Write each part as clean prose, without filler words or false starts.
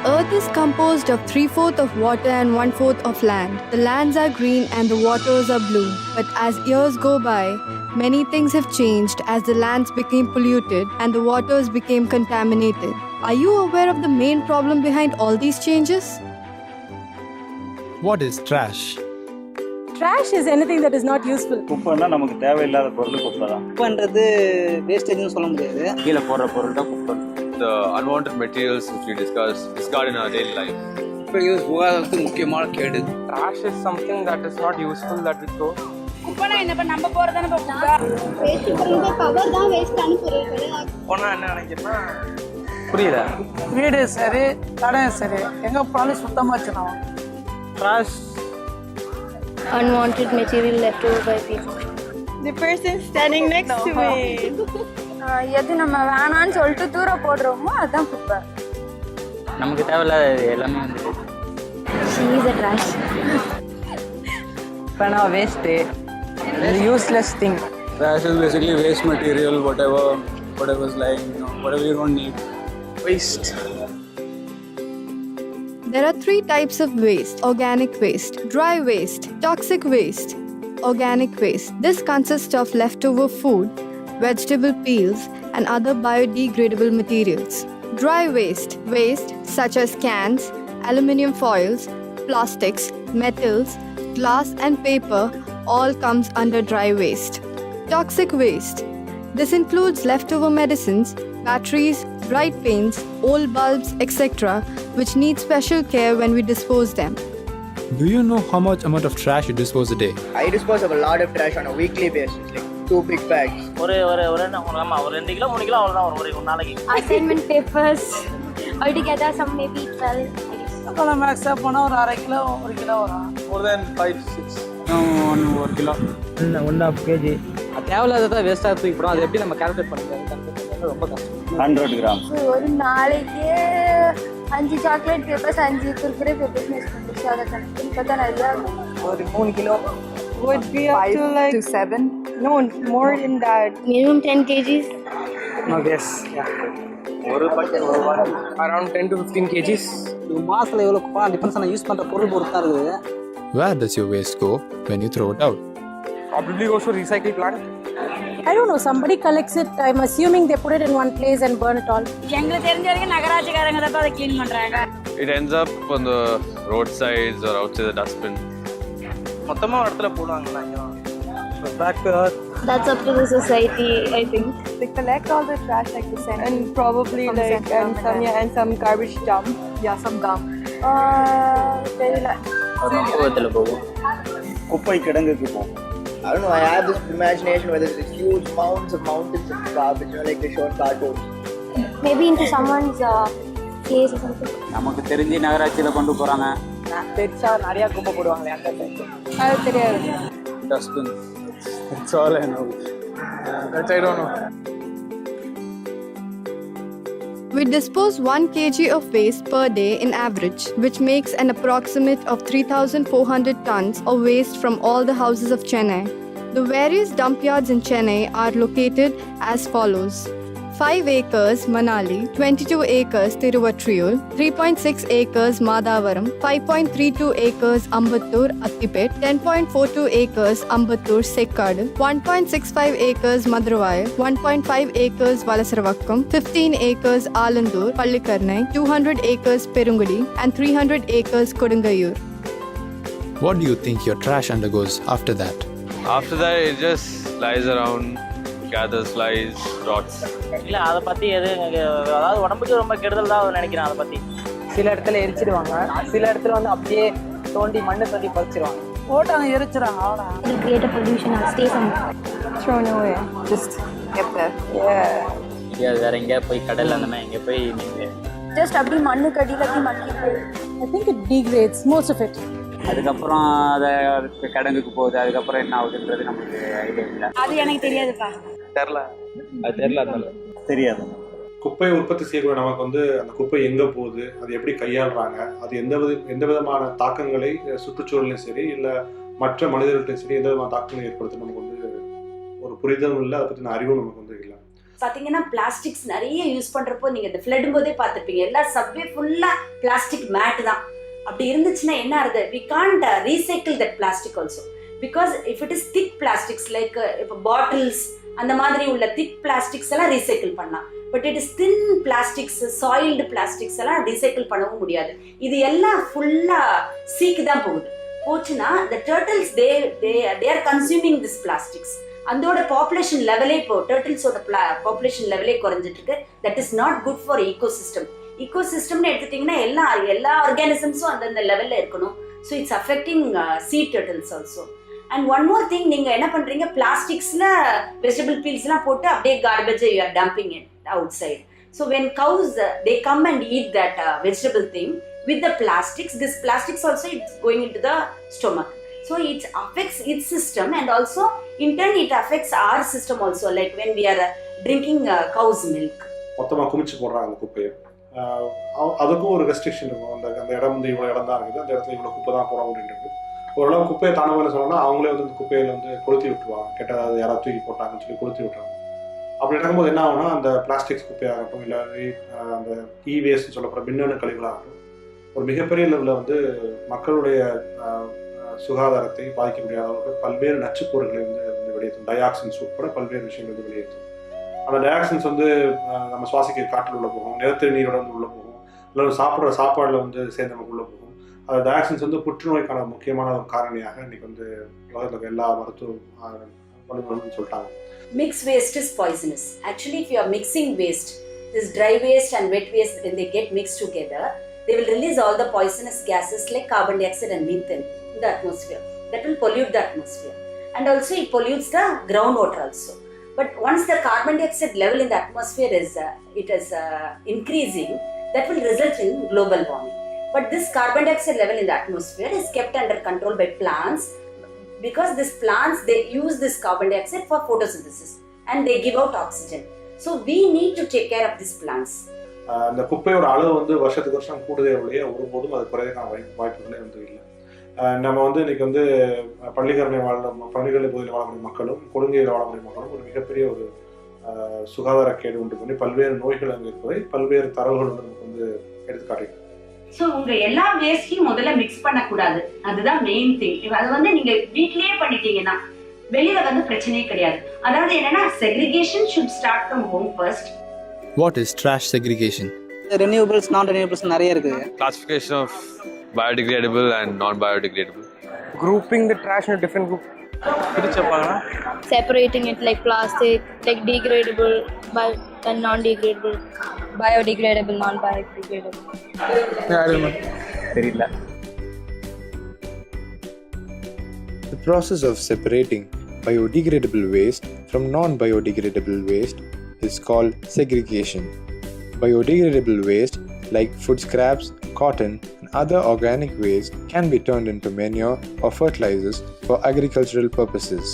Earth is composed of 3/4 of water and 1/4 of land. The lands are green and the waters are blue. But as years go by, many things have changed as the lands became polluted and the waters became contaminated. Are you aware of the main problem behind all these changes? What is trash? Trash is anything that is not useful. குப்பைன்னா நமக்கு தேவையில்லாத பொருள் குப்பை தான். குப்பைன்றது வேஸ்டேஜ்னு சொல்ல முடியாது. கீழே போடுற பொருள் தான் குப்பை. The unwanted materials which we discard in our daily life. குப்பை யூஸ் போகாததுக்கு முக்கியமான கேடு. Trash is something that is not useful that we throw. குப்பைனா என்னப்பா நம்ம போறதானே குப்பை. வேஸ்ட் பொருளுக்கு கவர் தான் வேஸ்டான பொருட்கள். குப்பைனா என்ன நினைக்கிறேன்னா புரியல. வீடு சரி, கடை சரி, எங்க போனாலும் சுத்தமா வச்சுக்கணும். Trash. Unwanted material left over by people. The person standing next to me. எது நம்ம வேணான்னு சொல்லிட்டு தூர போடுறோமோ அதுதான் குப்பை. நமக்கு தேவையில்லாத எல்லாமே வந்து She is a trash. குப்பைனா waste. useless thing. Trash is basically waste material, whatever is lying, whatever you don't need. Waste. There are 3 types of waste: organic waste, dry waste, toxic waste. Organic waste. This consists of leftover food, vegetable peels, and other biodegradable materials. Dry waste. Waste such as cans, aluminium foils, plastics, metals, glass, and paper all comes under dry waste. Toxic waste. This includes leftover medicines, batteries, bright paints, old bulbs, etc., which need special care when we dispose them. Do you know how much amount of trash you dispose a day? I dispose of a lot of trash on a weekly basis, like 2 big bags. ஒரு 2 kilo 3 kilo அவ்வளோதான் ஒரு நாளைக்கு. Assignment papers. Altogether some maybe 12. அப்போ மேக்ஸா போனால் ஒரு 1/2 kilo 1 kilo வரும். More than 5 to 6. 1 kilo. 1.5 kg. அது தேவையில்லாததான் வேஸ்ட்டாக தூக்கி போடும். அது எப்படி நம்ம கால்குலேட் பண்ணுறது ரொம்ப கஷ்டம். 100 கிராம். ஒரு நாளைக்கே 5 chocolate papers 5 Kurkure papers use பண்ணுறோம். அதை கணக்கு பார்த்தா நிறையா ஒரு 3 kilo. Would be up to like 7. no more than that. Minimum 10 kgs. No guess. ஒரு பக்கெட் Around 10 to 15 kgs. ஒரு மாதத்தில் எவ்வளோ குப்பை டிஃபரன்ஸ் ஆனால் யூஸ் பண்ணுற பொருள் பொறுத்து தான் இருக்குது. Where does your waste go when you throw it out? Probably goes to recycle plant. I don't know, somebody collects it. I'm assuming they put it in one place and burn it all. எங்களுக்கு தெரிஞ்ச வரைக்கும் நகராட்சிக்காரங்க தான் அதை clean பண்றாங்க. It ends up on the roadsides or outside the dustbin. மொத்தமா ஒரு இடத்துல போடுவாங்கல்ல. Back to earth. That's up to the society, I think. They collect all the trash like the center and probably like and some garbage dump. Yeah, some gum. தெரியல. குப்பத்தில் போகும். குப்பை கிடங்குக்கு போகும். I don't know, I have this imagination where there's this huge mountains of garbage, like they show in cartoons. Maybe into someone's case or something. நமக்கு தெரிஞ்சு நகராட்சியில் கொண்டு போகிறாங்க. பெருசா நிறைய குப்பை போடுவாங்களே அந்த சைடு. அது தெரியாது. Dustbin. That's all I know. That I don't know. We dispose 1 kg of waste per day in average, which makes an approximate of 3,400 tons of waste from all the houses of Chennai. The various dump yards in Chennai are located as follows: 5 acres Manali, 22 acres Tiruvattriyur, 3.6 acres Madavaram, 5.32 acres Ambattur Attipet, 10.42 acres Ambattur Sekkadu, 1.65 acres Madurai, 1.5 acres Valasaravakkam, 15 acres Alandur Pallikarnai, 200 acres Perungudi, and 300 acres Kodungayur. What do you think your trash undergoes after that? After that, it just lies around, gathers flies, rots. இல்லை அதை பற்றி அதாவது உடம்புக்கு ரொம்ப கெடுதல் தான் நினைக்கிறேன் அதை பற்றி. சில இடத்துல எரிச்சிடுவாங்க, சில இடத்துல வந்து அப்படியே தோண்டி மண்ணு தோண்டி பறிச்சிருவாங்க. போட்டாங்க எரிச்சிடுறாங்க. அவ்வளோ It will create a pollution or stay somewhere. Thrown away. Just get there. Yeah. அது வேற எங்கேயா போய் கடலில் அந்த மாதிரி எங்கே போய் நீங்கள் ஜஸ்ட் அப்படி மண்ணு கடியில் அப்படி மண்ணி போயிடும். I think it degrades most of it. அதுக்கப்புறம் அதை கிடங்குக்கு போகுது. அதுக்கப்புறம் என்ன ஆகுதுன்றது நமக்கு ஐடியா இல்லை. அது எனக்கு தெரியாதுப்பா. தெரியாது. குப்பையை உற்பத்தி செய்யக்கூடிய நமக்கு வந்து அந்த குப்பை எங்கே போகுது, அது எப்படி கையாளுறாங்க, அது எந்த விதமான தாக்கங்களை சுற்றுச்சூழலையும் சரி இல்லை மற்ற மனிதர்களையும் சரி எந்த விதமான தாக்கங்களை ஏற்படுத்த நமக்கு வந்து ஒரு புரிதலும் இல்லை, அதை பற்றின அறிவும் நமக்கு வந்து இல்லை. பார்த்தீங்கன்னா பிளாஸ்டிக்ஸ் நிறைய யூஸ் பண்ணுறப்போ நீங்கள் இந்த ஃப்ளட்டும் போதே பார்த்துருப்பீங்க, எல்லா சப்வே ஃபுல்லாக பிளாஸ்டிக் மேட் தான். அப்படி இருந்துச்சுன்னா என்ன ஆகுது, we can't recycle that plastic also. Because if it is thick plastics like இப்போ பாட்டில்ஸ் அந்த மாதிரி உள்ள திக் பிளாஸ்டிக்ஸ் எல்லாம் ரீசைக்கிள் பண்ணலாம். But it is thin plastics, soiled plastics எல்லாம் ரீசைக்கிள் பண்ணவும் முடியாது. இது எல்லாம் ஃபுல்லாக சீக்கு தான் போச்சுன்னா the turtles they are consuming this plastics. அதோட பாப்புலேஷன் லெவலே இப்போ டர்ட்டில்ஸோட பாப்புலேஷன் லெவலே குறைஞ்சிட்டு இருக்கு. That is not good for ecosystem. ஈகோசிஸ்டம்னு எடுத்துட்டிங்கன்னா எல்லா ஆர்கானிசம்ஸும் அந்தந்த லெவலில் இருக்கணும். So it's affecting sea turtles also. And one more thing, நீங்கள் என்ன பண்ணுறீங்க, பிளாஸ்டிக்ஸில் வெஜிடபிள் பீல்ஸ்லாம் போட்டு அப்படியே கார்பேஜை you are dumping it outside. So when cows they come and eat that vegetable thing with the plastics, this plastics also it's going into the stomach. So it affects its system and also in turn it affects our system also, like when we are drinking cow's milk. மொத்தமாக குமிச்சு போடுறாங்க அந்த குப்பையை. அதுக்கும் ஒரு restriction இருக்கும். அந்த இடம் வந்து இவ்வளோ இடம் தான் இருக்குது, அந்த இடத்துல இவ்வளோ குப்பை தான் போட அப்படின்றது. ஓரளவு குப்பையை தானவங்க சொன்னோம்னா அவங்களே வந்து அந்த குப்பையில் வந்து கொளுத்தி விட்டுருவாங்க. கெட்டதாவது யாராவது தூக்கி போட்டாங்கன்னு சொல்லி கொளுத்தி விட்டுறாங்க. அப்படி நடக்கும்போது என்ன ஆகும்னா, அந்த பிளாஸ்டிக்ஸ் குப்பையாகட்டும் இல்லை அந்த வேஸ்ட்னு சொல்லப்படுற மின்னணு கழிவுகளாகட்டும் ஒரு மிகப்பெரிய லெவலில் வந்து மக்களுடைய சுகாதாரத்தை பாதிக்கக்கூடிய அளவுக்கு பல்வேறு நச்சுப்பொருட்களை வந்து வெளியேற்றும். டயாக்சின்ஸ் உட்பட பல்வேறு விஷயங்கள் வந்து வெளியேற்றும். அந்த டயாக்சின்ஸ் வந்து நம்ம சுவாசிக்க காற்றில் உள்ள போகும், நிலத்தடி நீரோட வந்து உள்ள போகும், இல்லை சாப்பிட்ற சாப்பாடில் வந்து சேர்ந்து நமக்கு உள்ள போகும். அந்த டயாக்சின்ஸ் வந்து புற்றுநோய்க்கான முக்கியமான ஒரு காரணியாக இன்னைக்கு வந்து உலகத்தில் எல்லா மருத்துவ வல்லுநர்களும் சொல்லிட்டாங்க. Mixed waste is poisonous. Actually, if you are mixing waste, this dry waste and wet waste, when they get mixed together, they will release all the poisonous gases like carbon dioxide and methane in the atmosphere. That will pollute the atmosphere. And also it pollutes the groundwater also. But once the carbon dioxide level in the atmosphere is increasing, that will result in global warming. But this carbon dioxide level in the atmosphere is kept under control by plants, because these plants, they use this carbon dioxide for photosynthesis and they give out oxygen. So we need to take care of these plants. அந்த குப்பையோட அளவு வந்து வருஷத்துக்கு வருஷம் கூடுதே ஒழிய ஒருபோதும் அது குறையக்கான வாய்ப்புகளே வந்து இல்லை. நம்ம வந்து இன்னைக்கு வந்து பள்ளிக்கரணை பகுதியில் வாழக்கூடிய மக்களும் கொடுங்கையில் வாழக்கூடிய மக்களும் ஒரு மிகப்பெரிய ஒரு சுகாதாரக்கேடு உண்டு பண்ணி பல்வேறு நோய்கள் அங்கே இருப்பதை பல்வேறு தரவுகள் வந்து நமக்கு வந்து எடுத்துக்காட்டுகிறது. ஸோ உங்க எல்லா வேஸ்டையும் முதல்ல மிக்ஸ் பண்ணக்கூடாது, அதுதான் மெயின் திங். அது வந்து நீங்க வீட்லயே பண்ணிட்டீங்கன்னா வெளியில வந்து பிரச்சனையே கிடையாது. அதாவது என்னன்னா, segregation should start from home first. What is trash segregation? Renewables, non-renewables நிறைய இருக்குது. Classification of biodegradable and non-biodegradable. Grouping the trash in a different group. Separating it like plastic, like degradable and non-degradable, biodegradable, non-biodegradable. தெரியல. The process of separating biodegradable waste from non-biodegradable waste is called segregation. Biodegradable waste like food scraps, cotton, and other organic waste can be turned into manure or fertilizers for agricultural purposes.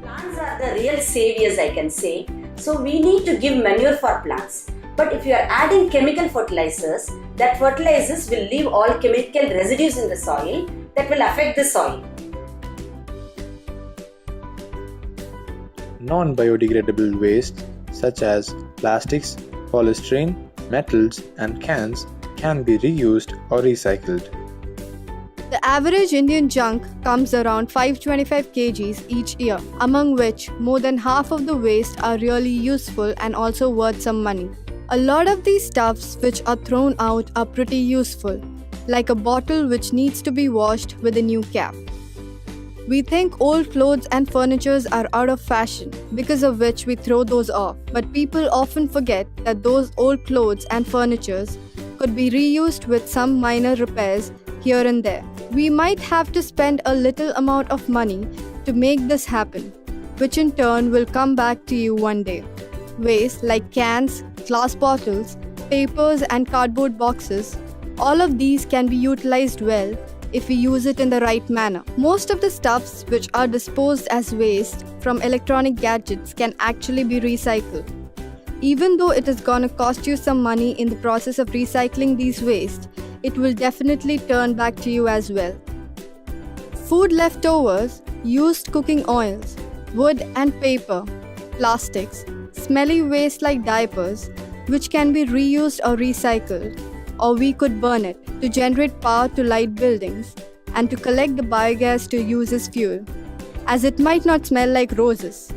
Plants are the real saviors, I can say. So we need to give manure for plants. But if you are adding chemical fertilizers, that fertilizers will leave all chemical residues in the soil that will affect the soil. Non-biodegradable waste such as plastics, polystyrene, metals, and cans can be reused or recycled. The average Indian junk comes around 525 kgs each year, among which more than half of the waste are really useful and also worth some money. A lot of these stuffs which are thrown out are pretty useful, like a bottle which needs to be washed with a new cap. We think old clothes and furnitures are out of fashion, because of which we throw those off. But people often forget that those old clothes and furnitures could be reused with some minor repairs here and there. We might have to spend a little amount of money to make this happen, which in turn will come back to you one day. Waste like cans, glass bottles, papers and cardboard boxes, all of these can be utilized well if we use it in the right manner. Most of the stuffs which are disposed as waste from electronic gadgets can actually be recycled. Even though it is gonna cost you some money in the process of recycling these waste, it will definitely turn back to you as well. Food leftovers, used cooking oils, wood and paper, plastics, smelly waste like diapers, which can be reused or recycled, or we could burn it to generate power to light buildings and to collect the biogas to use as fuel, as it might not smell like roses.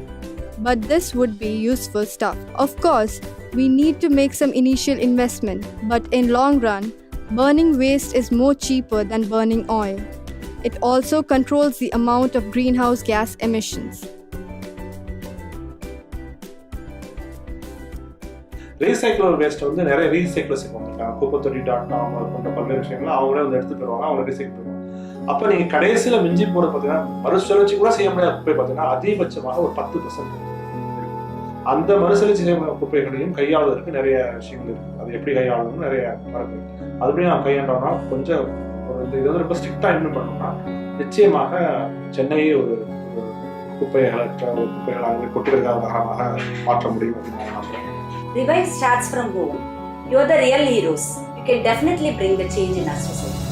But this would be useful stuff. Of course, we need to make some initial investment, but in long run, burning waste is more cheaper than burning oil. It also controls the amount of greenhouse gas emissions. Recycle waste வந்து நிறைய ரீசைக்கிள்ஸ் இருக்காங்க. குப்பைத்தொட்டி.com போன்ற பல்வேறு விஷயங்கள் அவங்களே வந்து எடுத்து தருவாங்க, அவங்க ரீசைக்கிள் பண்ணுவாங்க. அப்போ நீங்கள் கடைசியில் மிஞ்சி போகிற பார்த்தீங்கன்னா மறுசுழற்சி கூட செய்ய முடியாத குப்பை பார்த்தீங்கன்னா அதிகபட்சமாக ஒரு 10%. அந்த மறுசுழற்சி செய்ய குப்பைகளையும் கையாளுவதற்கு நிறைய விஷயங்கள் இருக்குது. அது எப்படி கையாளணும்னு நிறைய மரபு. அதுபடி நாம் கையாண்டோம்னா கொஞ்சம் ஒரு இது வந்து ரொம்ப ஸ்ட்ரிக்டாக என்ன பண்ணோம்னா நிச்சயமாக சென்னையே ஒரு குப்பைகளற்ற ஒரு குப்பைகள் அங்கே கொட்டுகிறதுக்காக நகரமாக மாற்ற முடியும் அப்படின்னு நான் நம்புறேன். Revive starts from home. You're the real heroes. You can definitely bring the change in our society.